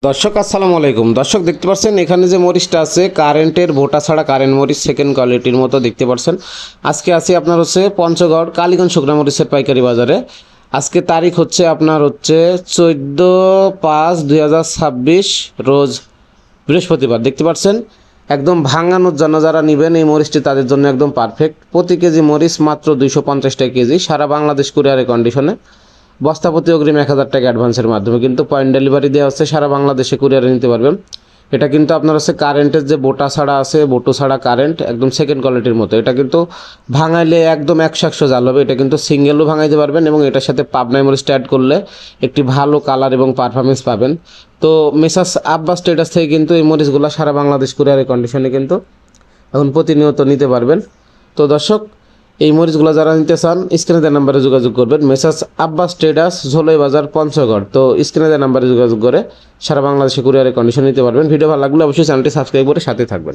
দর্শক আসসালামু আলাইকুম। দর্শক দেখতে পাচ্ছেন এখানে যে মরিচটা আছে কারেন্টের ভোটা ছাড়া কারেন্ট মরিচ সেকেন্ড কোয়ালিটির মতো দেখতে পাচ্ছেন। আজকে আসি আপনার হচ্ছে পঞ্চগড় কালীগঞ্জ শুকনা মরিচের পাইকারি বাজারে। আজকে তারিখ হচ্ছে আপনার হচ্ছে 14/5/2026 রোজ বৃহস্পতিবার। দেখতে পাচ্ছেন একদম ভাঙানোর জন্য যারা নেবেন এই মরিচটি তাদের জন্য একদম পারফেক্ট। প্রতি কেজি মরিচ মাত্র 250 টাকা কেজি, সারা বাংলাদেশ কুরিয়ারের কন্ডিশনে। বস্তাপতি অগ্রিম 1000 টাকা অ্যাডভান্সের মাধ্যমে কিন্তু পয়েন্ট ডেলিভারি দেওয়া হচ্ছে, সারা বাংলাদেশে কুরিয়ারে নিতে পারবেন। এটা কিন্তু আপনার হচ্ছে কারেন্টের যে বোটা ছাড়া আছে, বোটো ছাড়া কারেন্ট একদম সেকেন্ড কোয়ালিটির মতো। এটা কিন্তু ভাঙাইলে একদম 100 জাল হবে। এটা কিন্তু সিঙ্গেলও ভাঙাইতে পারবেন এবং এটার সাথে পাবনাই মরিচটা অ্যাড করলে একটি ভালো কালার এবং পারফরমেন্স পাবেন। তো মেসাস আব্বাস ট্রেডার্স থেকে কিন্তু এই মরিচগুলো সারা বাংলাদেশ কুরিয়ারের কন্ডিশনে কিন্তু এখন প্রতিনিয়ত নিতে পারবেন। তো দর্শক এই মরিচগুলো যারা নিতে চান স্ক্রিনে দেওয়া নাম্বারে যোগাযোগ করবেন। মেসার্স আব্বাস ট্রেডার্স, ঝোলাই বাজার, পঞ্চগড়। তো স্ক্রিনে দেওয়া নাম্বারে যোগাযোগ করে সারা বাংলাদেশে কুরিয়ারের কন্ডিশন নিতে পারবেন। ভিডিও ভালো লাগলে অবশ্যই চ্যানেলটি সাবস্ক্রাইব করে সাথে থাকবেন।